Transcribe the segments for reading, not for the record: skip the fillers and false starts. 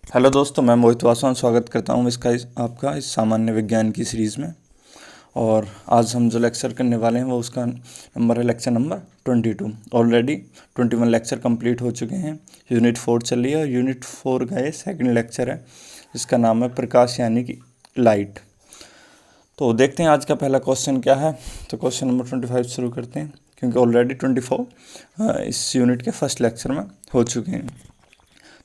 Hello दोस्तों, मैं मोहित वासवान स्वागत करता हूँ आपका इस सामान्य विज्ञान की सीरीज़ में। और आज हम जो लेक्चर करने वाले हैं वो उसका नंबर है lecture number 22। Already 21 lecture complete हो चुके हैं। यूनिट 4 चल रही है और यूनिट 4 का ये सेकंड लेक्चर है जिसका नाम है प्रकाश यानी कि लाइट। तो देखते हैं आज का पहला क्वेश्चन क्या है। तो क्वेश्चन नंबर 25 शुरू करते हैं क्योंकि ऑलरेडी 24 इस यूनिट के फर्स्ट लेक्चर में हो चुके हैं।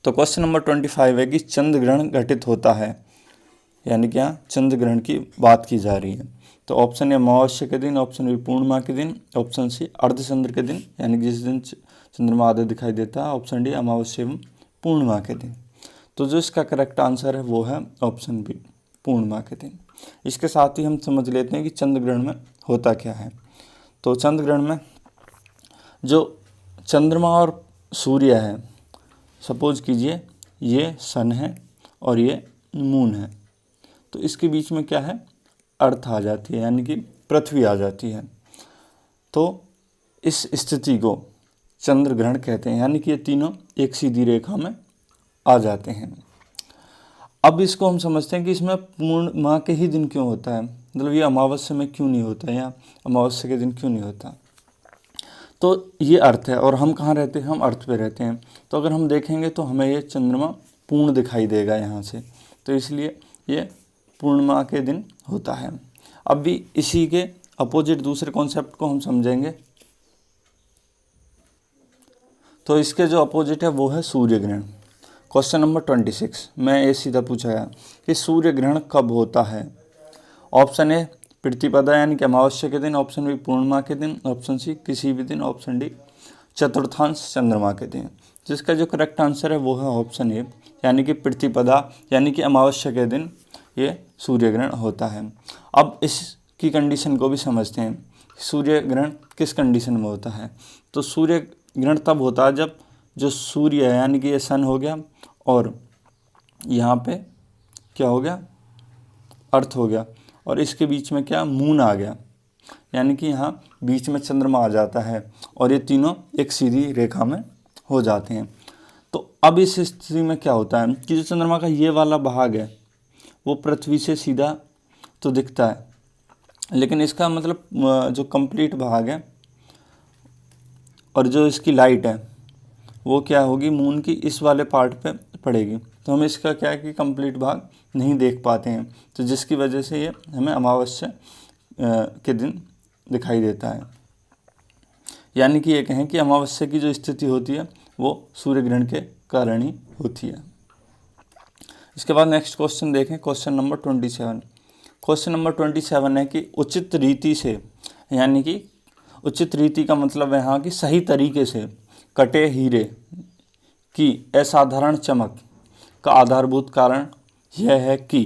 तो क्वेश्चन नंबर 25 है कि चंद्र ग्रहण घटित होता है, यानी कि यहाँ चंद्र ग्रहण की बात की जा रही है। तो ऑप्शन ए अमावस्या के दिन, ऑप्शन बी पूर्णिमा के दिन, ऑप्शन सी अर्धचंद्र के दिन यानी कि जिस दिन चंद्रमा आधा दिखाई देता है, ऑप्शन डी अमावस्या एवं पूर्णिमा के दिन। तो जो इसका करेक्ट आंसर है वो है ऑप्शन बी पूर्णिमा के दिन। इसके साथ ही हम समझ लेते हैं कि चंद्र ग्रहण में होता क्या है। तो चंद्र ग्रहण में जो चंद्रमा और सूर्य है, सपोज कीजिए ये सन है और ये मून है, तो इसके बीच में क्या है, अर्थ आ जाती है यानी कि पृथ्वी आ जाती है। तो इस स्थिति को चंद्र ग्रहण कहते हैं, यानी कि ये तीनों एक सीधी रेखा में आ जाते हैं। अब इसको हम समझते हैं कि इसमें पूर्णिमा के ही दिन क्यों होता है, मतलब ये अमावस्या में क्यों नहीं होता या अमावस्या के दिन क्यों नहीं होता। तो ये अर्थ है और हम कहाँ रहते हैं, हम अर्थ पे रहते हैं। तो अगर हम देखेंगे तो हमें ये चंद्रमा पूर्ण दिखाई देगा यहाँ से, तो इसलिए ये पूर्णिमा के दिन होता है। अब भी इसी के अपोजिट दूसरे कॉन्सेप्ट को हम समझेंगे। तो इसके जो अपोजिट है वो है सूर्य ग्रहण। क्वेश्चन नंबर 26 में ये सीधा पूछा गया कि सूर्य ग्रहण कब होता है। ऑप्शन ए प्रतिपदा यानी कि अमावस्या के दिन, ऑप्शन बी पूर्णिमा के दिन, ऑप्शन सी किसी भी दिन, ऑप्शन डी चतुर्थांश चंद्रमा के दिन। जिसका जो करेक्ट आंसर है वो है ऑप्शन ए यानी कि प्रतिपदा यानी कि अमावस्या के दिन ये सूर्य ग्रहण होता है। अब इसकी कंडीशन को भी समझते हैं, सूर्य ग्रहण किस कंडीशन में होता है। तो सूर्य ग्रहण तब होता है जब जो सूर्य है यानी कि ये सन हो गया और यहाँ पे क्या हो गया, अर्थ हो गया, और इसके बीच में क्या, मून आ गया, यानी कि यहाँ बीच में चंद्रमा आ जाता है और ये तीनों एक सीधी रेखा में हो जाते हैं। तो अब इस स्थिति में क्या होता है कि जो चंद्रमा का ये वाला भाग है वो पृथ्वी से सीधा तो दिखता है, लेकिन इसका मतलब जो कंप्लीट भाग है और जो इसकी लाइट है वो क्या होगी, मून की इस वाले पार्ट पे पड़ेगी। तो हम इसका क्या है कि कंप्लीट भाग नहीं देख पाते हैं, तो जिसकी वजह से ये हमें अमावस्या के दिन दिखाई देता है। यानी कि ये कहें कि अमावस्या की जो स्थिति होती है वो सूर्य ग्रहण के कारण ही होती है। इसके बाद नेक्स्ट क्वेश्चन देखें, क्वेश्चन नंबर 27। क्वेश्चन नंबर 27 है कि उचित रीति से, यानी कि उचित रीति का मतलब है यहाँ कि सही तरीके से कटे हीरे की असाधारण चमक का आधारभूत कारण यह है कि,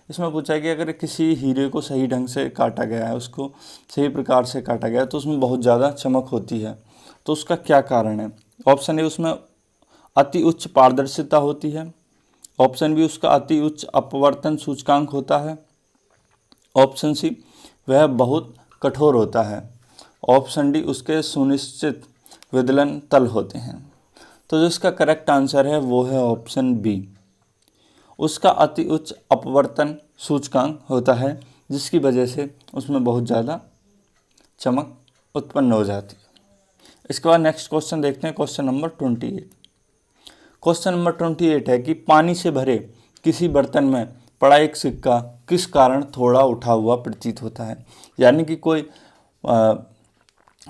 इसमें पूछा है कि अगर किसी हीरे को सही ढंग से काटा गया है, उसको सही प्रकार से काटा गया है तो उसमें बहुत ज़्यादा चमक होती है, तो उसका क्या कारण है। ऑप्शन ए उसमें अति उच्च पारदर्शिता होती है, ऑप्शन बी उसका अति उच्च अपवर्तन सूचकांक होता है, ऑप्शन सी वह बहुत कठोर होता है, ऑप्शन डी उसके सुनिश्चित विदलन तल होते हैं। तो जो इसका करेक्ट आंसर है वो है ऑप्शन बी, उसका अति उच्च अपवर्तन सूचकांक होता है जिसकी वजह से उसमें बहुत ज़्यादा चमक उत्पन्न हो जाती है। इसके बाद नेक्स्ट क्वेश्चन देखते हैं, क्वेश्चन नंबर 28। क्वेश्चन नंबर 28 है कि पानी से भरे किसी बर्तन में पड़ा एक सिक्का किस कारण थोड़ा उठा हुआ प्रतीत होता है। यानी कि कोई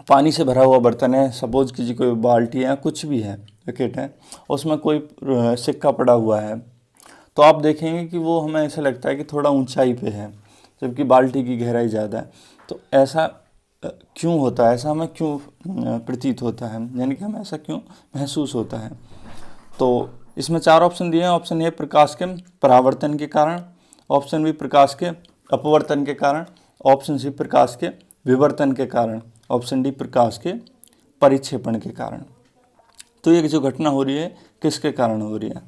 पानी से भरा हुआ बर्तन है, सपोज कीजिए कोई बाल्टी है या कुछ भी है, बकेट है, उसमें कोई सिक्का पड़ा हुआ है, तो आप देखेंगे कि वो हमें ऐसा लगता है कि थोड़ा ऊंचाई पे है जबकि बाल्टी की गहराई ज़्यादा है। तो ऐसा क्यों होता है, ऐसा हमें क्यों प्रतीत होता है, यानी कि हमें ऐसा क्यों महसूस होता है। तो इसमें 4 ऑप्शन दिए हैं। ऑप्शन ए प्रकाश के परावर्तन के कारण, ऑप्शन बी प्रकाश के अपवर्तन के कारण, ऑप्शन सी प्रकाश के विवर्तन के कारण, ऑप्शन डी प्रकाश के परिक्षेपण के कारण। तो ये जो घटना हो रही है किसके कारण हो रही है,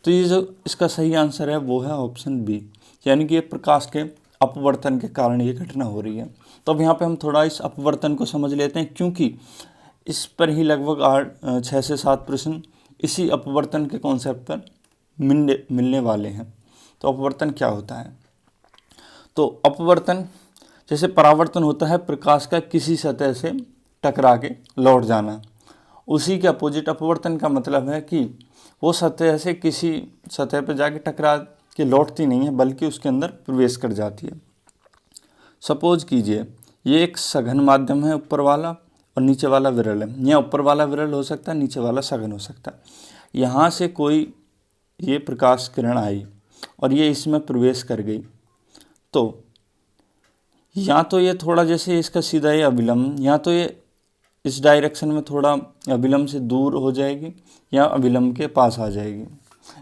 तो ये जो इसका सही आंसर है वो है ऑप्शन बी, यानी कि ये प्रकाश के अपवर्तन के कारण ये घटना हो रही है। तो अब यहाँ पे हम थोड़ा इस अपवर्तन को समझ लेते हैं, क्योंकि इस पर ही लगभग 6 से 7 प्रश्न इसी अपवर्तन के कॉन्सेप्ट पर मिलने वाले हैं। तो अपवर्तन क्या होता है? तो अपवर्तन जैसे परावर्तन होता है प्रकाश का किसी सतह से टकरा के लौट जाना, उसी के अपोजिट अपवर्तन का मतलब है कि वो सतह से किसी सतह पर जाके टकरा के लौटती नहीं है बल्कि उसके अंदर प्रवेश कर जाती है। सपोज कीजिए ये एक सघन माध्यम है, ऊपर वाला और नीचे वाला विरल है। यहाँ ऊपर वाला विरल हो सकता है, नीचे वाला सघन हो सकता है। यहाँ से कोई ये प्रकाश किरण आई और ये इसमें प्रवेश कर गई, तो या तो ये थोड़ा जैसे इसका सीधा ये अभिलंब, या तो ये इस डायरेक्शन में थोड़ा अभिलंब से दूर हो जाएगी या अभिलंब के पास आ जाएगी।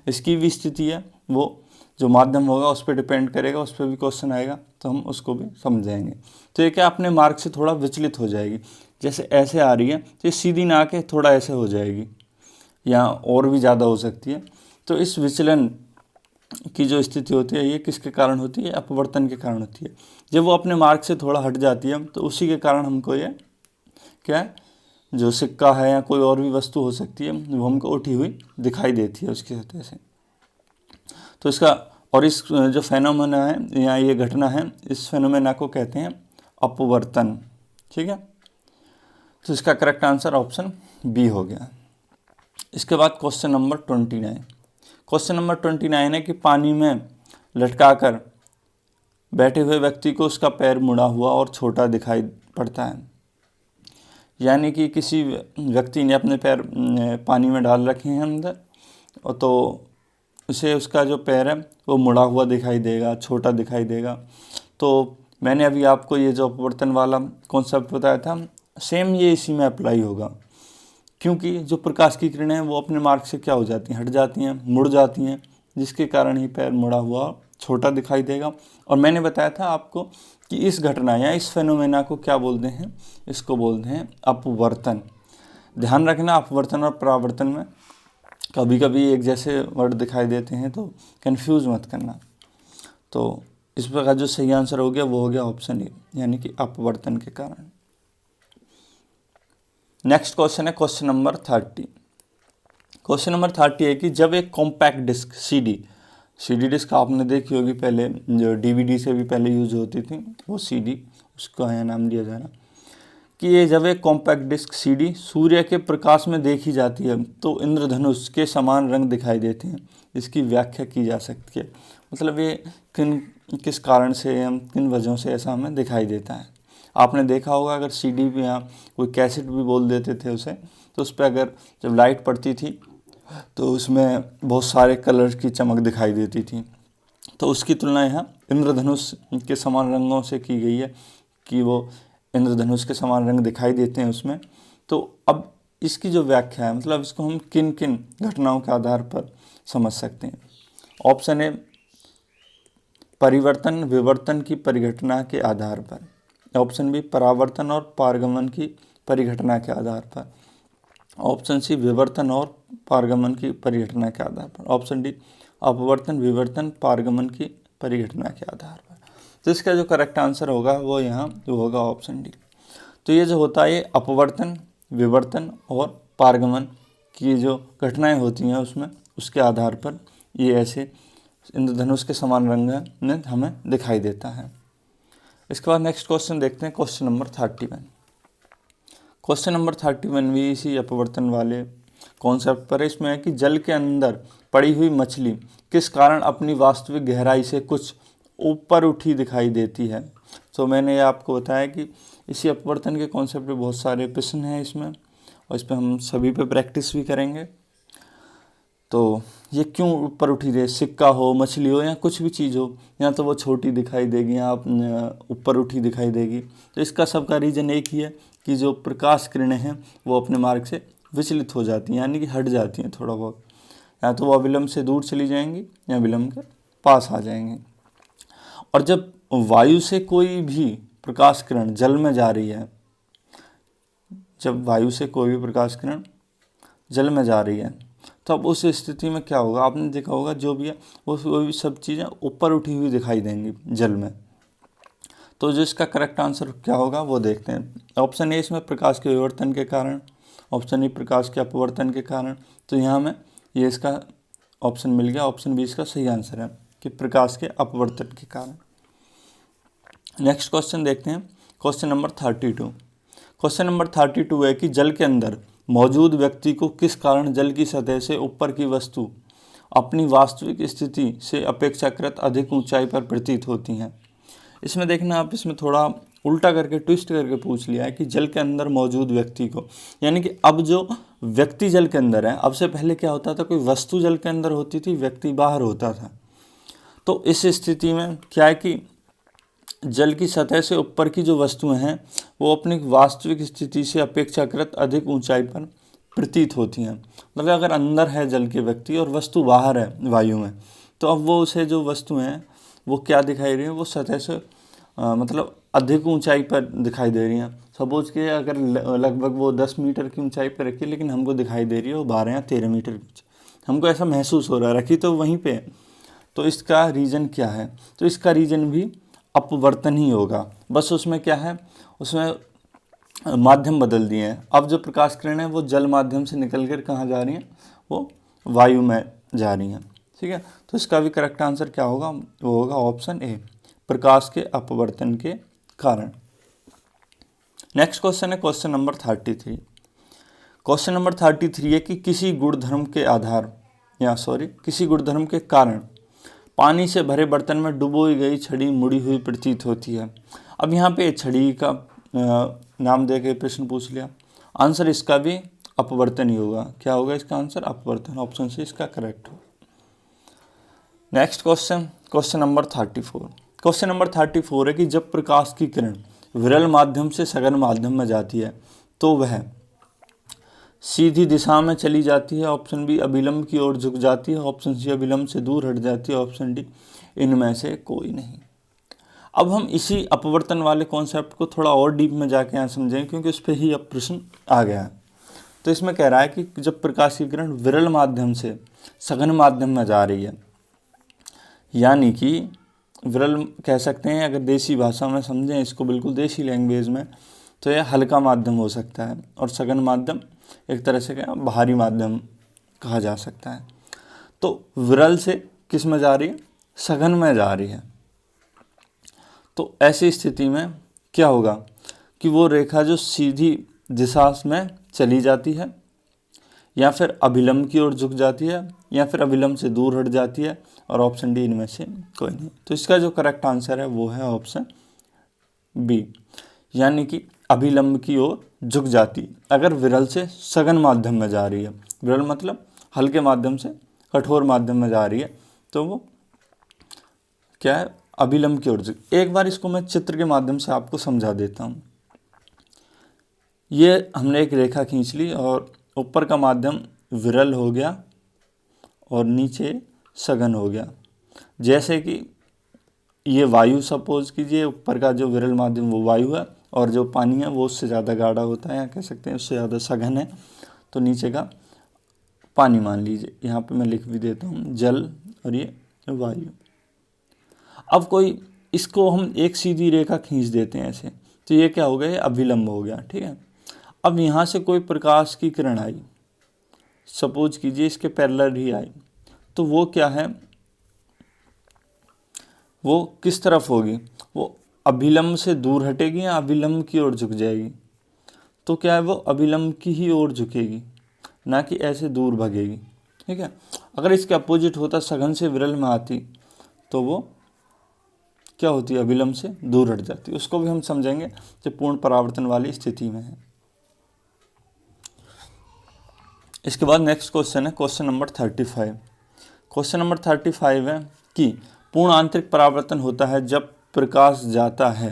इसकी भी स्थिति है, वो जो माध्यम होगा उस पर डिपेंड करेगा, उस पर भी क्वेश्चन आएगा तो हम उसको भी समझाएंगे। तो ये क्या अपने मार्ग से थोड़ा विचलित हो जाएगी, जैसे ऐसे आ रही है तो ये सीधी ना आके थोड़ा ऐसे हो जाएगी या और भी ज़्यादा हो सकती है। तो इस विचलन की जो स्थिति होती है ये किसके कारण होती है? अपवर्तन के कारण होती है। जब वो अपने मार्ग से थोड़ा हट जाती है तो उसी के कारण हमको ये क्या है, जो सिक्का है या कोई और भी वस्तु हो सकती है वो हमको उठी हुई दिखाई देती है उसकी सतह से। तो इसका और इस जो फेनोमेना है या ये घटना है, इस फेनोमेना को कहते हैं अपवर्तन। ठीक है, तो इसका करेक्ट आंसर ऑप्शन बी हो गया। इसके बाद क्वेश्चन नंबर 29। क्वेश्चन नंबर 29 है कि पानी में लटकाकर बैठे हुए व्यक्ति को उसका पैर मुड़ा हुआ और छोटा दिखाई पड़ता है। यानी कि किसी व्यक्ति ने अपने पैर पानी में डाल रखे हैं अंदर, और तो उसे उसका जो पैर है वो मुड़ा हुआ दिखाई देगा, छोटा दिखाई देगा। तो मैंने अभी आपको ये जो अपवर्तन वाला कॉन्सेप्ट बताया था, सेम ये इसी में अप्लाई होगा, क्योंकि जो प्रकाश की किरणें हैं वो अपने मार्ग से क्या हो जाती हैं, हट जाती हैं, मुड़ जाती हैं, जिसके कारण ही पैर मुड़ा हुआ छोटा दिखाई देगा। और मैंने बताया था आपको कि इस घटना या इस फेनोमेना को क्या बोलते हैं, इसको बोलते हैं अपवर्तन। ध्यान रखना, अपवर्तन और परावर्तन में कभी कभी एक जैसे वर्ड दिखाई देते हैं, तो कंफ्यूज मत करना। तो इस प्रकार जो सही आंसर हो गया वो हो गया ऑप्शन ए, यानी कि अपवर्तन के कारण। नेक्स्ट क्वेश्चन है क्वेश्चन नंबर 30। क्वेश्चन नंबर 30 है कि जब एक कॉम्पैक्ट डिस्क सीडी डिस्क आपने देखी होगी पहले, जो डीवीडी से भी पहले यूज होती थी, वो सीडी, उसका यहाँ नाम दिया जाना, कि ये जब एक कॉम्पैक्ट डिस्क सीडी सूर्य के प्रकाश में देखी जाती है तो इंद्रधनुष के समान रंग दिखाई देते हैं। इसकी व्याख्या की जा सकती है, मतलब ये किस कारण से, किन वजहों से ऐसा हमें दिखाई देता है। आपने देखा होगा अगर सीडी पे या कोई कैसेट भी बोल देते थे उसे, तो उस पर अगर जब लाइट पड़ती थी तो उसमें बहुत सारे कलर की चमक दिखाई देती थी। तो उसकी तुलना यहाँ इंद्रधनुष के समान रंगों से की गई है कि वो इंद्रधनुष के समान रंग दिखाई देते हैं उसमें। तो अब इसकी जो व्याख्या है, मतलब इसको हम किन किन घटनाओं के आधार पर समझ सकते हैं। ऑप्शन ए परिवर्तन विवर्तन की परिघटना के आधार पर, ऑप्शन बी परावर्तन और पारगमन की परिघटना के आधार पर, ऑप्शन सी विवर्तन और पारगमन की परिघटना के आधार पर, ऑप्शन डी अपवर्तन विवर्तन पारगमन की परिघटना के आधार पर। तो इसका जो करेक्ट आंसर होगा वो यहाँ जो होगा ऑप्शन डी। तो ये जो होता है ये अपवर्तन विवर्तन और पारगमन की जो घटनाएं होती हैं उसमें, उसके आधार पर ये ऐसे इंद्रधनुष के समान रंग में हमें दिखाई देता है। इसके बाद नेक्स्ट क्वेश्चन देखते हैं, क्वेश्चन नंबर 31। क्वेश्चन नंबर 31 भी इसी अपवर्तन वाले कॉन्सेप्ट पर है। इसमें है कि जल के अंदर पड़ी हुई मछली किस कारण अपनी वास्तविक गहराई से कुछ ऊपर उठी दिखाई देती है। तो मैंने ये आपको बताया कि इसी अपवर्तन के कॉन्सेप्ट पे बहुत सारे प्रश्न हैं इसमें, और इस पर हम सभी पे प्रैक्टिस भी करेंगे। तो ये क्यों ऊपर उठी रहे, सिक्का हो, मछली हो या कुछ भी चीज़ हो, या तो वो छोटी दिखाई देगी या ऊपर उठी दिखाई देगी। तो इसका सबका रीज़न एक ही है कि जो प्रकाश किरणें हैं वो अपने मार्ग से विचलित हो जाती हैं, यानी कि हट जाती हैं थोड़ा बहुत, या तो वो अविलंब से दूर चली जाएंगी या विलंब के पास आ जाएंगी। और जब वायु से कोई भी प्रकाश किरण जल में जा रही है, जब वायु से कोई भी प्रकाश किरण जल में जा रही है, तो अब उस स्थिति में क्या होगा, आपने देखा होगा जो भी है वो भी सब चीज़ें ऊपर उठी हुई दिखाई देंगी जल में। तो जो इसका करेक्ट आंसर क्या होगा वो देखते हैं। ऑप्शन ए इसमें प्रकाश के विवर्तन के कारण, ऑप्शन ई प्रकाश के अपवर्तन के कारण। तो यहाँ में ये इसका ऑप्शन मिल गया, ऑप्शन बी इसका सही आंसर है कि प्रकाश के अपवर्तन के कारण। नेक्स्ट क्वेश्चन देखते हैं, क्वेश्चन नंबर 32। क्वेश्चन नंबर 32 है कि जल के अंदर मौजूद व्यक्ति को किस कारण जल की सतह से ऊपर की वस्तु अपनी वास्तविक स्थिति से अपेक्षाकृत अधिक ऊंचाई पर प्रतीत होती हैं। इसमें देखना आप, इसमें थोड़ा उल्टा करके ट्विस्ट करके पूछ लिया है कि जल के अंदर मौजूद व्यक्ति को, यानी कि अब जो व्यक्ति जल के अंदर है, अब से पहले क्या होता था, कोई वस्तु जल के अंदर होती थी, व्यक्ति बाहर होता था। तो इस स्थिति में क्या है कि जल की सतह से ऊपर की जो वस्तुएं हैं वो अपनी वास्तविक स्थिति से अपेक्षाकृत अधिक ऊंचाई पर प्रतीत होती हैं। मतलब अगर अंदर है जल के व्यक्ति और वस्तु बाहर है वायु में, तो अब वो उसे जो वस्तुएं हैं वो क्या दिखाई रही हैं, वो सतह से मतलब अधिक ऊंचाई पर दिखाई दे रही हैं। सपोज कि अगर लगभग वो 10 मीटर की ऊंचाई पर रखी, लेकिन हमको दिखाई दे रही है वो 12 या 13 मीटर की, हमको ऐसा महसूस हो रहा है, रखी तो वहीं पे है। तो इसका रीज़न क्या है, तो इसका रीज़न भी अपवर्तन ही होगा। बस उसमें क्या है, उसमें माध्यम बदल दिए हैं। अब जो प्रकाश किरण है वो जल माध्यम से निकल कर कहाँ जा रही हैं, वो वायु में जा रही हैं। ठीक है, तो इसका भी करेक्ट आंसर क्या होगा, वो होगा ऑप्शन ए, प्रकाश के अपवर्तन के कारण। नेक्स्ट क्वेश्चन है क्वेश्चन नंबर 33। क्वेश्चन नंबर 33 है कि किसी गुणधर्म के आधार किसी गुणधर्म के कारण पानी से भरे बर्तन में डुबोई गई छड़ी मुड़ी हुई प्रतीत होती है। अब यहाँ पे छड़ी का नाम दे के प्रश्न पूछ लिया, आंसर इसका भी अपवर्तन ही होगा। क्या होगा इसका आंसर, अपवर्तन, ऑप्शन सी इसका करेक्ट होगा। Next question, question number 34। Question number 34 है कि जब प्रकाश की किरण विरल माध्यम से सघन माध्यम में जाती है तो वह सीधी दिशा में चली जाती है, ऑप्शन बी अभिलंब की ओर झुक जाती है, ऑप्शन सी अभिलंब से दूर हट जाती है, ऑप्शन डी इनमें से कोई नहीं। अब हम इसी अपवर्तन वाले कॉन्सेप्ट को थोड़ा और डीप में जाके यहाँ समझेंगे, क्योंकि उस पर ही अब प्रश्न आ गया है। तो इसमें कह रहा है कि जब प्रकाश की किरण विरल माध्यम से सघन माध्यम में जा रही है, यानी कि विरल कह सकते हैं, अगर देसी भाषा में समझें इसको, बिल्कुल देसी लैंग्वेज में, तो यह हल्का माध्यम हो सकता है, और सघन माध्यम एक तरह से क्या भारी माध्यम कहा जा सकता है। तो विरल से किस में जा रही है, सघन में जा रही है। तो ऐसी स्थिति में क्या होगा कि वो रेखा जो सीधी दिशा में चली जाती है, या फिर अभिलंब की ओर झुक जाती है, या फिर अभिलंब से दूर हट जाती है, और ऑप्शन डी इनमें से कोई नहीं। तो इसका जो करेक्ट आंसर है वो है ऑप्शन बी, यानी कि अभिलंब की ओर झुक जाती, अगर विरल से सघन माध्यम में जा रही है। विरल मतलब हल्के माध्यम से कठोर माध्यम में जा रही है, तो वो क्या है, अभिलंब की ओर झुक। एक बार इसको मैं चित्र के माध्यम से आपको समझा देता हूँ। ये हमने एक रेखा खींच ली और ऊपर का माध्यम विरल हो गया और नीचे सघन हो गया। जैसे कि ये वायु, सपोज कीजिए ऊपर का जो विरल माध्यम वो वायु है, और जो पानी है वो उससे ज़्यादा गाढ़ा होता है, या कह सकते हैं उससे ज़्यादा सघन है, तो नीचे का पानी मान लीजिए। यहाँ पे मैं लिख भी देता हूँ जल और ये वायु। अब कोई इसको हम एक सीधी रेखा खींच देते हैं ऐसे, तो ये क्या हो गया, ये अभिलंब हो गया। ठीक है, अब यहाँ से कोई प्रकाश की किरण आई, सपोज कीजिए इसके पैरेलल ही आई, तो वो क्या है, वो किस तरफ होगी, वो अभिलंब से दूर हटेगी या अभिलंब की ओर झुक जाएगी। तो क्या है, वो अभिलंब की ही ओर झुकेगी, ना कि ऐसे दूर भगेगी। ठीक है, अगर इसके अपोजिट होता, सघन से विरल में आती, तो वो क्या होती, अभिलंब से दूर हट जाती। उसको भी हम समझेंगे जब पूर्ण परावर्तन वाली स्थिति में है। इसके बाद नेक्स्ट क्वेश्चन है क्वेश्चन नंबर 35। क्वेश्चन नंबर 35 है कि पूर्ण आंतरिक परावर्तन होता है जब प्रकाश जाता है।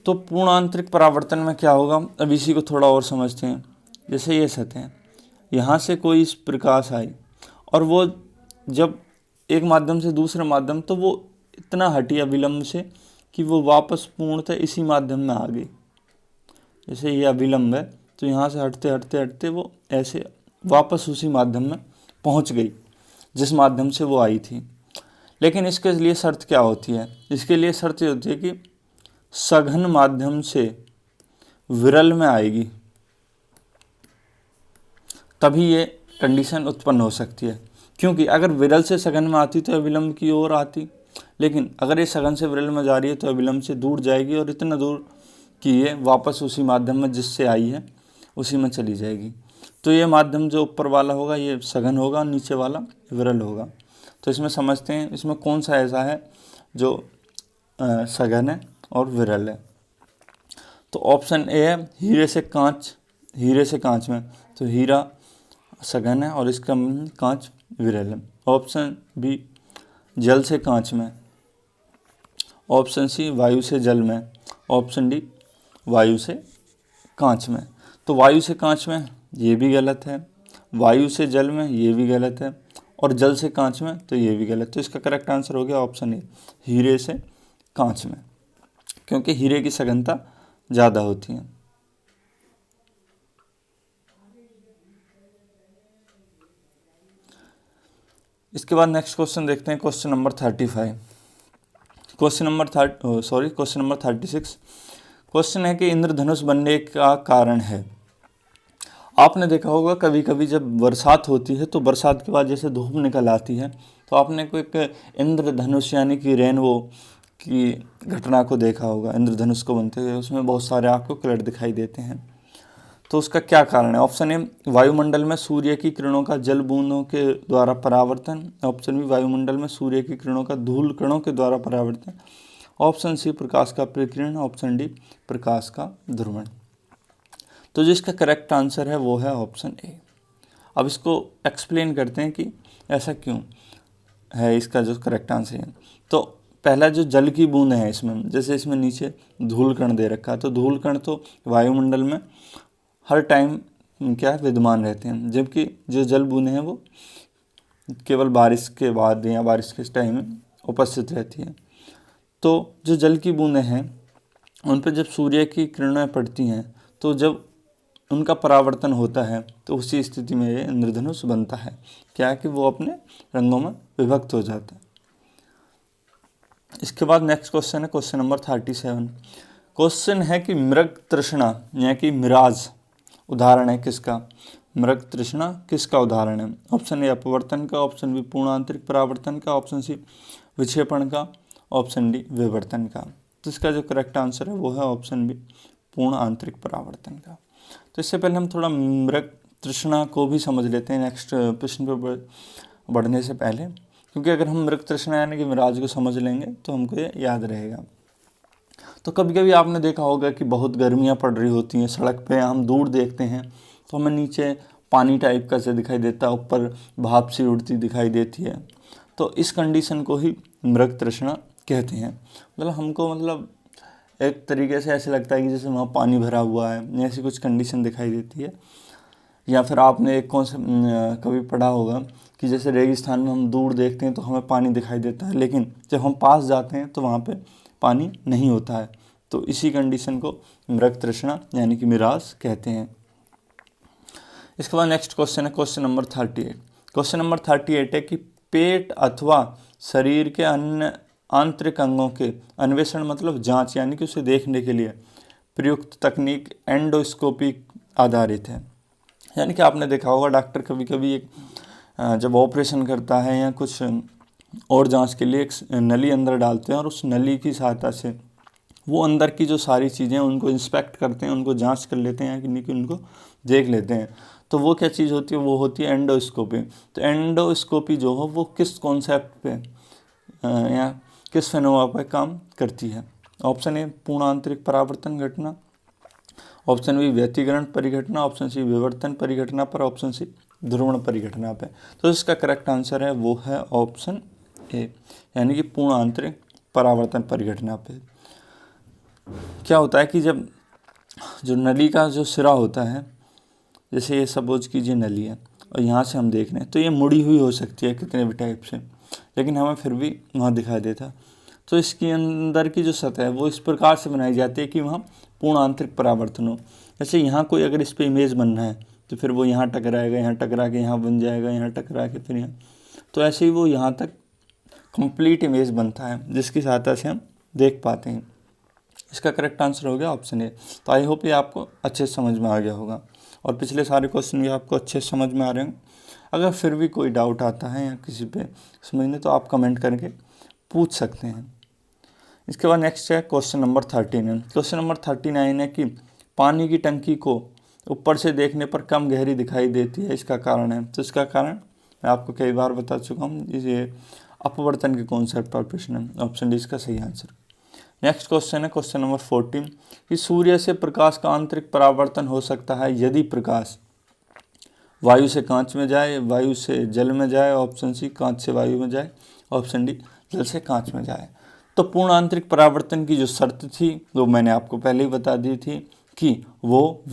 तो पूर्ण आंतरिक परावर्तन में क्या होगा, अब इसी को थोड़ा और समझते हैं। जैसे ये सतह, यहाँ से कोई इस प्रकाश आई और वो जब एक माध्यम से दूसरे माध्यम, तो वो इतना हटी अभिलंब से कि वो वापस पूर्णतः इसी माध्यम में आ गई। जैसे ये अभिलंब है, तो यहाँ से हटते हटते हटते वो ऐसे वापस उसी माध्यम में पहुँच गई जिस माध्यम से वो आई थी। लेकिन इसके लिए शर्त क्या होती है, इसके लिए शर्त ये होती है कि सघन माध्यम से विरल में आएगी, तभी ये कंडीशन उत्पन्न हो सकती है। क्योंकि अगर विरल से सघन में आती तो अविलंब की ओर आती, लेकिन अगर ये सघन से विरल में जा रही है तो अविलंब से दूर जाएगी और इतना दूर कि ये वापस उसी माध्यम में जिससे आई है उसी में चली जाएगी। तो ये माध्यम जो ऊपर वाला होगा ये सघन होगा और नीचे वाला विरल होगा। तो इसमें समझते हैं इसमें कौन सा ऐसा है जो सघन है और विरल है। तो ऑप्शन ए है हीरे से कांच में, तो हीरा सघन है और इसका कांच विरल है। ऑप्शन बी जल से कांच में, ऑप्शन सी वायु से जल में, ऑप्शन डी वायु से कांच में। तो वायु से कांच में ये भी गलत है, वायु से जल में ये भी गलत है, और जल से कांच में तो ये भी गलत। तो इसका करेक्ट आंसर हो गया ऑप्शन ए हीरे से कांच में, क्योंकि हीरे की सघनता ज़्यादा होती है। इसके बाद नेक्स्ट क्वेश्चन देखते हैं, question number 35। Question number 36 question है कि इंद्रधनुष बनने का कारण है। आपने देखा होगा कभी कभी जब बरसात होती है तो बरसात के बाद जैसे धूप निकल आती है तो आपने कोई एक इंद्रधनुष यानी कि रेनबो की घटना को देखा होगा। इंद्रधनुष को बनते हुए उसमें बहुत सारे आपको कलर दिखाई देते हैं। तो उसका क्या कारण है? ऑप्शन ए वायुमंडल में सूर्य की किरणों का जल बूंदों के द्वारा परावर्तन, ऑप्शन बी वायुमंडल में सूर्य की किरणों का धूल कणों के द्वारा परावर्तन, ऑप्शन सी प्रकाश का प्रकीर्णन, ऑप्शन डी प्रकाश का ध्रुवण। तो जिसका करेक्ट आंसर है वो है ऑप्शन ए। अब इसको एक्सप्लेन करते हैं कि ऐसा क्यों है, इसका जो करेक्ट आंसर है। तो पहला जो जल की बूंद है इसमें, जैसे इसमें नीचे धूल कण दे रखा है, तो धूल कण तो वायुमंडल में हर टाइम क्या विद्यमान रहते हैं, जबकि जो जल बूंदें हैं वो केवल बारिश के बाद या बारिश के टाइम में उपस्थित रहती है। तो जो जल की बूंदें हैं उन पर जब सूर्य की किरणें पड़ती हैं तो जब उनका परावर्तन होता है तो उसी स्थिति में ये इंद्रधनुष बनता है। क्या है कि वो अपने रंगों में विभक्त हो जाता है। इसके बाद नेक्स्ट क्वेश्चन है क्वेश्चन नंबर 37। क्वेश्चन है कि मृग तृष्णा यानी कि मिराज उदाहरण है किसका? मृग तृष्णा किसका उदाहरण है? ऑप्शन ए अपवर्तन का, ऑप्शन बी पूर्ण आंतरिक परावर्तन का, ऑप्शन सी विक्षेपण का, ऑप्शन डी विवर्तन का। तो इसका जो करेक्ट आंसर है वो है ऑप्शन बी पूर्ण आंतरिक परावर्तन का। तो इससे पहले हम थोड़ा मृग तृष्णा को भी समझ लेते हैं नेक्स्ट प्रश्न पर बढ़ने से पहले, क्योंकि अगर हम मृग तृष्णा यानी कि मिराज को समझ लेंगे तो हमको ये याद रहेगा। तो कभी कभी आपने देखा होगा कि बहुत गर्मियाँ पड़ रही होती हैं, सड़क पे हम दूर देखते हैं तो हमें नीचे पानी टाइप का से दिखाई देता है, ऊपर भाप सी उड़ती दिखाई देती है। तो इस कंडीशन को ही मृग तृष्णा कहते हैं। मतलब हमको एक तरीके से ऐसे लगता है कि जैसे वहाँ पानी भरा हुआ है, ऐसी कुछ कंडीशन दिखाई देती है। या फिर आपने एक कभी पढ़ा होगा कि जैसे रेगिस्तान में हम दूर देखते हैं तो हमें पानी दिखाई देता है, लेकिन जब हम पास जाते हैं तो वहाँ पे पानी नहीं होता है। तो इसी कंडीशन को मृग तृष्णा यानी कि मिराज कहते हैं। इसके बाद नेक्स्ट क्वेश्चन है क्वेश्चन नंबर 38। क्वेश्चन नंबर 38 है कि पेट अथवा शरीर के अन्य आंतरिक अंगों के अन्वेषण मतलब जांच यानी कि उसे देखने के लिए प्रयुक्त तकनीक एंडोस्कोपी आधारित है। यानी कि आपने देखा होगा डॉक्टर कभी कभी एक जब ऑपरेशन करता है या कुछ और जांच के लिए एक नली अंदर डालते हैं और उस नली की सहायता से वो अंदर की जो सारी चीज़ें उनको इंस्पेक्ट करते हैं, उनको जांच कर लेते हैं कि उनको देख लेते हैं। तो वो क्या चीज़ होती है? वो होती है एंडोस्कोपी। तो एंडोस्कोपी जो हो वो किस कॉन्सेप्ट पे या किस फेनोमेना पर काम करती है? ऑप्शन ए पूर्ण आंतरिक परावर्तन घटना, ऑप्शन बी व्यतिकरण परिघटना, ऑप्शन सी विवर्तन परिघटना पर, ऑप्शन सी ध्रुवण परिघटना पे। तो इसका करेक्ट आंसर है वो है ऑप्शन ए यानी कि पूर्ण आंतरिक परावर्तन परिघटना पे। क्या होता है कि जब जो नली का जो सिरा होता है, जैसे ये सपोज कीजिए नली है और यहाँ से हम देख रहे हैं तो ये मुड़ी हुई हो सकती है कितने भी टाइप से, लेकिन हमें फिर भी वहाँ दिखाई देता। तो इसके अंदर की जो सतह है वो इस प्रकार से बनाई जाती है कि वहाँ पूर्ण आंतरिक परावर्तन हो। जैसे यहाँ कोई अगर इस पर इमेज बनना है तो फिर वो यहाँ टकराएगा, यहाँ टकरा के यहाँ बन जाएगा, यहाँ टकरा के फिर यहाँ, तो ऐसे ही वो यहाँ तक कंप्लीट इमेज बनता है जिसकी सहायता से हम देख पाते हैं। इसका करेक्ट आंसर हो गया ऑप्शन ए। तो आई होप ये आपको अच्छे से समझ में आ गया होगा और पिछले सारे क्वेश्चन भी आपको अच्छे से समझ में आ रहे हैं। अगर फिर भी कोई डाउट आता है या किसी पे समझने तो आप कमेंट करके पूछ सकते हैं। इसके बाद नेक्स्ट है क्वेश्चन नंबर 39। क्वेश्चन नंबर 39 है कि पानी की टंकी को ऊपर से देखने पर कम गहरी दिखाई देती है, इसका कारण है। तो इसका कारण मैं आपको कई बार बता चुका हूँ, ये अपवर्तन के कॉन्सेप्ट पर प्रश्न है। ऑप्शन डी इसका सही आंसर। नेक्स्ट क्वेश्चन है क्वेश्चन नंबर 14 कि सूर्य से प्रकाश का आंतरिक परावर्तन हो सकता है यदि प्रकाश वायु से कांच में जाए, वायु से जल में जाए, ऑप्शन सी कांच से वायु में जाए, ऑप्शन डी जल से कांच में जाए। तो पूर्ण आंतरिक परावर्तन की जो शर्त थी वो मैंने आपको पहले ही बता दी थी कि वो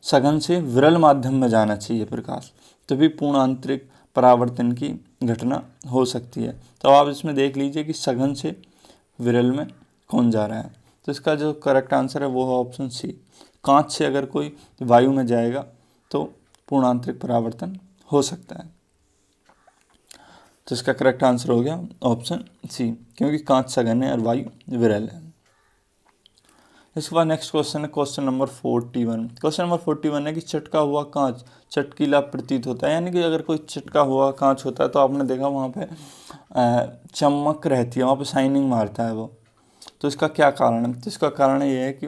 सघन से विरल माध्यम में जाना चाहिए प्रकाश, तभी पूर्ण आंतरिक परावर्तन की घटना हो सकती है। तो आप इसमें देख लीजिए कि सघन से विरल में कौन जा रहा है। तो इसका जो करेक्ट आंसर है वो है ऑप्शन सी, कांच से अगर कोई वायु में जाएगा तो पूर्ण आंतरिक परावर्तन हो सकता है। तो इसका करेक्ट आंसर हो गया ऑप्शन सी, क्योंकि कांच सघन है और वायु विरल है। इसके बाद नेक्स्ट क्वेश्चन है क्वेश्चन नंबर 41। क्वेश्चन नंबर 41 है कि चटका हुआ कांच चटकीला प्रतीत होता है, यानी कि अगर कोई चटका हुआ कांच होता है तो आपने देखा वहाँ पे चमक रहती है, वहाँ पे शाइनिंग मारता है वो। तो इसका क्या कारण है? तो इसका कारण ये है कि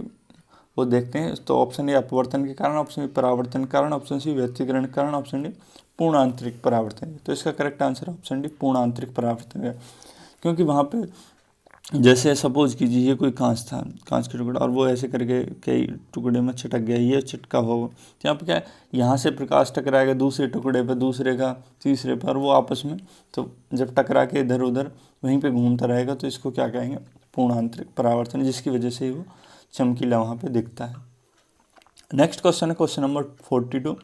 वो देखते हैं। तो ऑप्शन ए अपवर्तन के कारण, ऑप्शन बी परावर्तन के कारण, ऑप्शन सी व्यतिकरण के कारण, ऑप्शन डी पूर्ण आंतरिक परावर्तन। तो इसका करेक्ट आंसर ऑप्शन डी पूर्ण आंतरिक परावर्तन है, क्योंकि वहाँ पे जैसे सपोज कीजिए ये कोई कांच था, कांच का टुकड़ा, और वो ऐसे करके कई टुकड़े में छटक गया, ये चटका हो। तो यहाँ पे क्या है, यहाँ से प्रकाश टकराएगा दूसरे टुकड़े पे, दूसरे का तीसरे पर, वो आपस में तो जब टकरा के इधर उधर वहीं पे घूमता रहेगा, तो इसको क्या कहेंगे? पूर्ण आंतरिक परावर्तन, जिसकी वजह से वो चमकीला वहाँ पे दिखता है। नेक्स्ट क्वेश्चन है क्वेश्चन नंबर 42।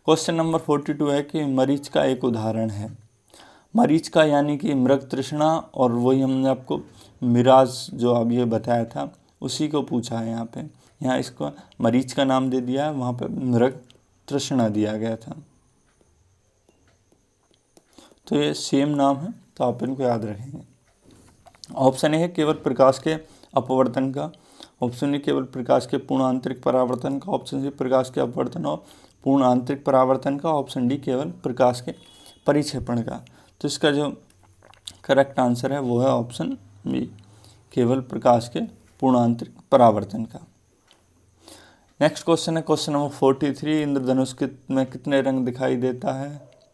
क्वेश्चन नंबर 42 है कि मरीच का एक उदाहरण है। मरीच का यानी कि मृग तृष्णा, और वही हमने आपको मिराज जो अब ये बताया था उसी को पूछा है। यहाँ इसको मरीच का नाम दे दिया है, वहाँ पे मृग तृष्णा दिया गया था। तो ये सेम नाम है, तो आप इनको याद रखेंगे। ऑप्शन ए है केवल प्रकाश के अपवर्तन का, ऑप्शन ए केवल प्रकाश के पूर्ण आंतरिक परावर्तन का, ऑप्शन सी प्रकाश के अपवर्तन और पूर्ण आंतरिक परावर्तन का, ऑप्शन डी केवल प्रकाश के परिक्षेपण का। तो इसका जो करेक्ट आंसर है वो है ऑप्शन बी, केवल प्रकाश के पूर्ण आंतरिक परावर्तन का। नेक्स्ट क्वेश्चन है क्वेश्चन नंबर 43। इंद्रधनुष में कितने रंग दिखाई देता है,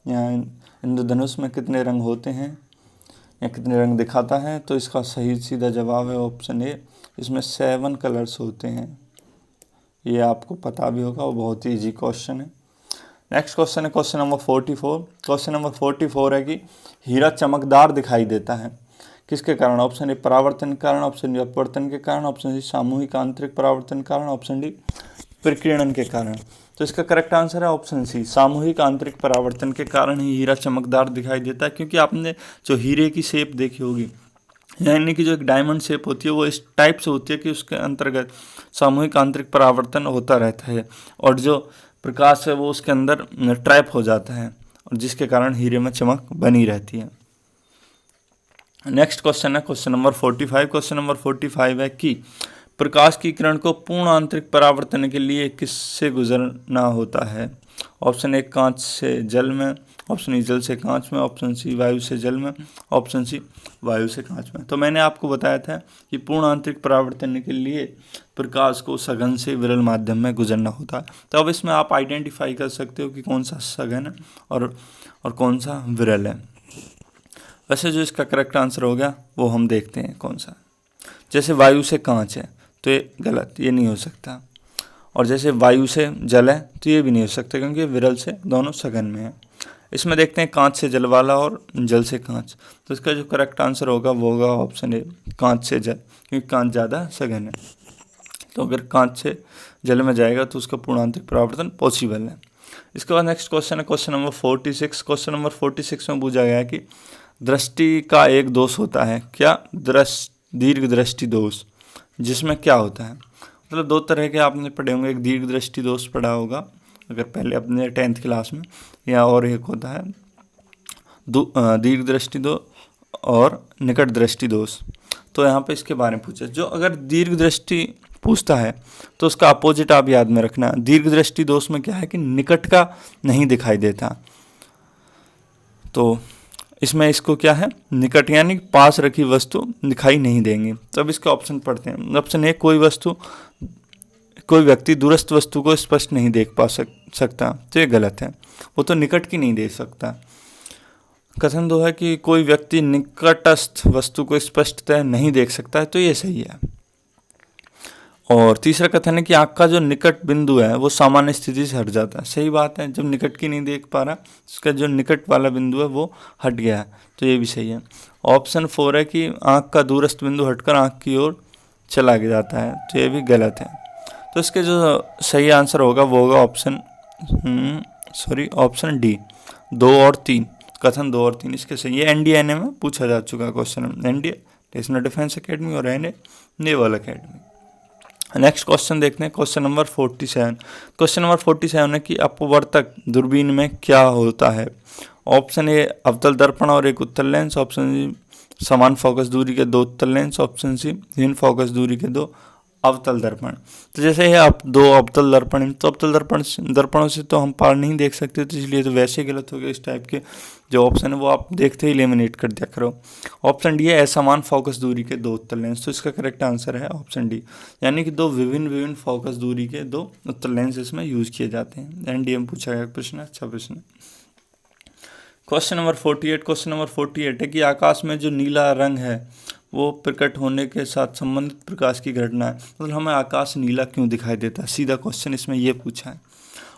या इंद्रधनुष में कितने रंग होते हैं या कितने रंग दिखाता है? तो इसका सही सीधा जवाब है ऑप्शन ए, इसमें 7 कलर्स होते हैं। ये आपको पता भी होगा, वो बहुत ही ईजी क्वेश्चन है। नेक्स्ट क्वेश्चन है क्वेश्चन नंबर 44। क्वेश्चन नंबर 44 है कि हीरा चमकदार दिखाई देता है किसके कारण? ऑप्शन ए परावर्तन के कारण, ऑप्शन बी अपवर्तन के कारण, ऑप्शन सी सामूहिक आंतरिक परावर्तन के कारण, ऑप्शन डी प्रकीर्णन के कारण। तो इसका करेक्ट आंसर है ऑप्शन सी, सामूहिक आंतरिक परावर्तन के कारण ही हीरा चमकदार दिखाई देता है। क्योंकि आपने जो हीरे की शेप देखी होगी, यानी कि जो एक डायमंड शेप होती है वो इस टाइप से होती है कि उसके अंतर्गत सामूहिक आंतरिक परावर्तन होता रहता है, और जो प्रकाश है वो उसके अंदर ट्रैप हो जाता है, और जिसके कारण हीरे में चमक बनी रहती है। नेक्स्ट क्वेश्चन है क्वेश्चन नंबर 45। क्वेश्चन नंबर 45 है कि प्रकाश की किरण को पूर्ण आंतरिक परावर्तन के लिए किससे गुजरना होता है? ऑप्शन ए कांच से जल में, ऑप्शन ई जल से कांच में, ऑप्शन सी वायु से जल में, ऑप्शन सी वायु से कांच में। तो मैंने आपको बताया था कि पूर्ण आंतरिक परावर्तन के लिए प्रकाश को सघन से विरल माध्यम में गुजरना होता है। तो अब इसमें आप आइडेंटिफाई कर सकते हो कि कौन सा सघन है और कौन सा विरल है। वैसे जो इसका करेक्ट आंसर हो गया वो हम देखते हैं कौन सा। जैसे वायु से कांच है तो ये गलत, ये नहीं हो सकता। और जैसे वायु से जल है तो ये भी नहीं हो सकता, क्योंकि विरल से दोनों सघन में है। इसमें देखते हैं कांच से जल वाला और जल से कांच। तो इसका जो करेक्ट आंसर होगा वो होगा ऑप्शन ए, कांच से जल, क्योंकि कांच ज़्यादा सघन है। तो अगर कांच से जल में जाएगा तो उसका पूर्ण आंतरिक परावर्तन पॉसिबल है। इसके बाद नेक्स्ट क्वेश्चन है क्वेश्चन नंबर 46। क्वेश्चन नंबर 46 में पूछा गया है कि दृष्टि का एक दोष होता है क्या? दीर्घ दृष्टि दोष, जिसमें क्या होता है? मतलब दो तरह के आपने पढ़े होंगे, एक दीर्घ दृष्टि दोष पढ़ा होगा अगर पहले अपने 10th क्लास में, या और एक होता है दीर्घ दृष्टि दोष और निकट दृष्टि दोष। तो यहाँ पे इसके बारे में पूछा, जो अगर दीर्घ दृष्टि पूछता है तो उसका अपोजिट आप याद में रखना। दीर्घ दृष्टि दोष में क्या है कि निकट का नहीं दिखाई देता, तो इसमें इसको क्या है, निकट यानी पास रखी वस्तु दिखाई नहीं देंगी। तो अब इसके ऑप्शन पढ़ते हैं। ऑप्शन ए, कोई व्यक्ति दूरस्थ वस्तु को स्पष्ट नहीं देख सकता, तो ये गलत है, वो तो निकट की नहीं देख सकता। कथन 2 है कि कोई व्यक्ति निकटस्थ वस्तु को स्पष्टतः नहीं देख सकता है, तो ये सही है। और तीसरा कथन है कि आँख का जो निकट बिंदु है वो सामान्य स्थिति से हट जाता है। सही बात है, जब निकट की नहीं देख पा रहा, उसका जो निकट वाला बिंदु है वो हट गया है, तो ये भी सही है। ऑप्शन 4 है कि आँख का दूरस्थ बिंदु हटकर आँख की ओर चला जाता है, तो ये भी गलत है। तो इसके जो सही आंसर होगा वो होगा ऑप्शन डी, 2 और 3। कथन 2 और 3 इसके सही है। NDA में पूछा जा चुका question, NDA national defence academy और NA naval academy. Next question देखते हैं, क्वेश्चन नंबर 47। क्वेश्चन नंबर 47 है कि अपवर्तक दूरबीन में क्या होता है। ऑप्शन ए, अवतल दर्पण और एक उत्तल लेंस। ऑप्शन सी, समान फोकस दूरी के 2 उत्तल लेंस। ऑप्शन सी, भिन्न फोकस दूरी के 2 अवतल दर्पण। तो जैसे है आप 2 अवतल दर्पण, तो अवतल दर्पणों से तो हम पार नहीं देख सकते, तो इसलिए तो वैसे गलत हो गया। इस टाइप के जो ऑप्शन है वो आप देखते ही एलिमिनेट कर दिया करो। ऑप्शन डी है, असमान फोकस दूरी के 2 उत्तल लेंस। तो इसका करेक्ट आंसर है ऑप्शन डी, यानी कि 2 विभिन्न फोकस दूरी के 2 उत्तल लेंस इसमें यूज किए जाते हैं। NDA में पूछा गया प्रश्न, अच्छा प्रश्न। Question number 48। क्वेश्चन नंबर 48 है कि आकाश में जो नीला रंग है वो प्रकट होने के साथ संबंधित प्रकाश की घटना है। मतलब हमें आकाश नीला क्यों दिखाई देता है, सीधा क्वेश्चन इसमें ये पूछा है।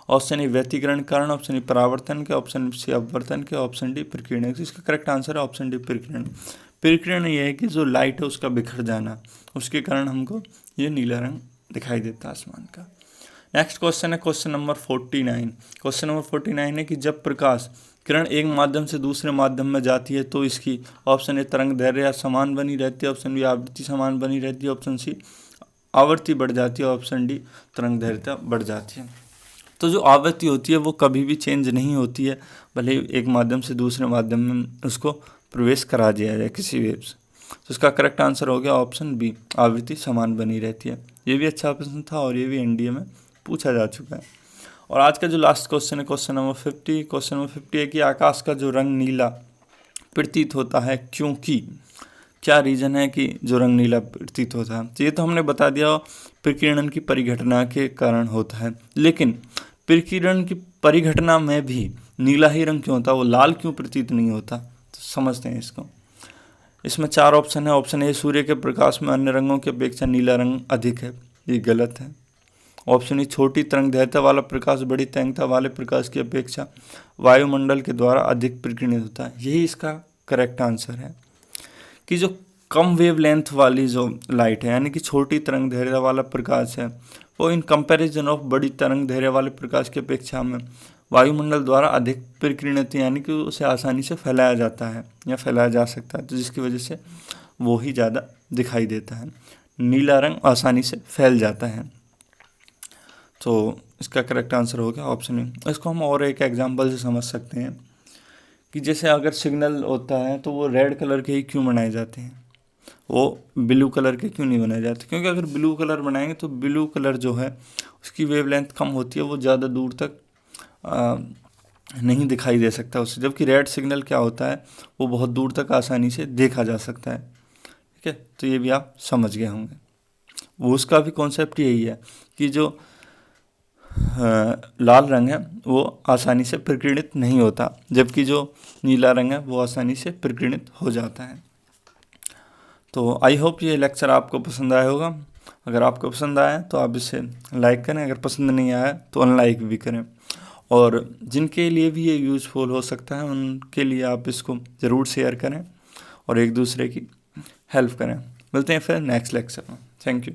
ऑप्शन ए, व्यतिकरण कारण। ऑप्शन ए, परावर्तन के। ऑप्शन सी, अपवर्तन के। ऑप्शन डी, प्रकीर्णन। इसका करेक्ट आंसर है ऑप्शन डी, प्रकीर्णन। प्रकीर्णन ये है कि जो लाइट है उसका बिखर जाना, उसके कारण हमको ये नीला रंग दिखाई देता है आसमान का। नेक्स्ट क्वेश्चन है क्वेश्चन नंबर 49। क्वेश्चन नंबर 49 है कि जब प्रकाश किरण एक माध्यम से दूसरे माध्यम में जाती है तो इसकी ऑप्शन ए, तरंग दैर्घ्य समान बनी रहती है। ऑप्शन बी, आवृत्ति समान बनी रहती है। ऑप्शन सी, आवृत्ति बढ़ जाती है। ऑप्शन डी, तरंग दैर्घ्य बढ़ जाती है। तो जो आवृत्ति होती है वो कभी भी चेंज नहीं होती है, भले एक माध्यम से दूसरे माध्यम में उसको प्रवेश करा दिया जाए किसी वेव से। तो इसका करेक्ट आंसर हो गया ऑप्शन बी, आवृत्ति समान बनी रहती है। ये भी अच्छा प्रश्न था और ये भी NDA में पूछा जा चुका है। और आज का जो लास्ट क्वेश्चन है क्वेश्चन नंबर 50। क्वेश्चन नंबर 50 है कि आकाश का जो रंग नीला प्रतीत होता है क्योंकि, क्या रीज़न है कि जो रंग नीला प्रतीत होता है। तो ये तो हमने बता दिया, प्रकीर्णन की परिघटना के कारण होता है, लेकिन प्रकीर्णन की परिघटना में भी नीला ही रंग क्यों होता है, वो लाल क्यों प्रतीत नहीं होता, तो समझते हैं इसको। इसमें 4 ऑप्शन है। ऑप्शन ए, सूर्य के प्रकाश में अन्य रंगों की अपेक्षा नीला रंग अधिक है, ये गलत है। ऑप्शन ई, छोटी तरंग दैर्घ्य वाला प्रकाश बड़ी तरंगता वाले प्रकाश की अपेक्षा वायुमंडल के द्वारा अधिक प्रकीर्णित होता है, यही इसका करेक्ट आंसर है। कि जो कम वेवलेंथ वाली जो लाइट है, यानी कि छोटी तरंग दैर्घ्य वाला प्रकाश है, वो इन कंपैरिजन ऑफ बड़ी तरंग दैर्घ्य वाले प्रकाश की अपेक्षा में वायुमंडल द्वारा अधिक प्रकीर्णित, यानी कि उसे आसानी से फैलाया जाता है या फैलाया जा सकता है, तो जिसकी वजह से वो ही ज़्यादा दिखाई देता है, नीला रंग आसानी से फैल जाता है। तो इसका करेक्ट आंसर हो गया ऑप्शन ए। इसको हम और एक एग्जांपल से समझ सकते हैं कि जैसे अगर सिग्नल होता है तो वो रेड कलर के ही क्यों बनाए जाते हैं, वो ब्लू कलर के क्यों नहीं बनाए जाते, क्योंकि अगर ब्लू कलर बनाएंगे तो ब्लू कलर जो है उसकी वेवलेंथ कम होती है, वो ज़्यादा दूर तक नहीं दिखाई दे सकता उससे, जबकि रेड सिग्नल क्या होता है वो बहुत दूर तक आसानी से देखा जा सकता है। ठीक है, तो ये भी आप समझ गए होंगे। वो उसका भी कॉन्सेप्ट यही है कि जो लाल रंग है वो आसानी से प्रकीर्णित नहीं होता, जबकि जो नीला रंग है वो आसानी से प्रकीर्णित हो जाता है। तो आई होप ये लेक्चर आपको पसंद आया होगा। अगर आपको पसंद आया तो आप इसे लाइक करें, अगर पसंद नहीं आया तो अनलाइक भी करें, और जिनके लिए भी ये यूज़फुल हो सकता है उनके लिए आप इसको ज़रूर शेयर करें और एक दूसरे की हेल्प करें। मिलते हैं फिर नेक्स्ट लेक्चर में। Thank you.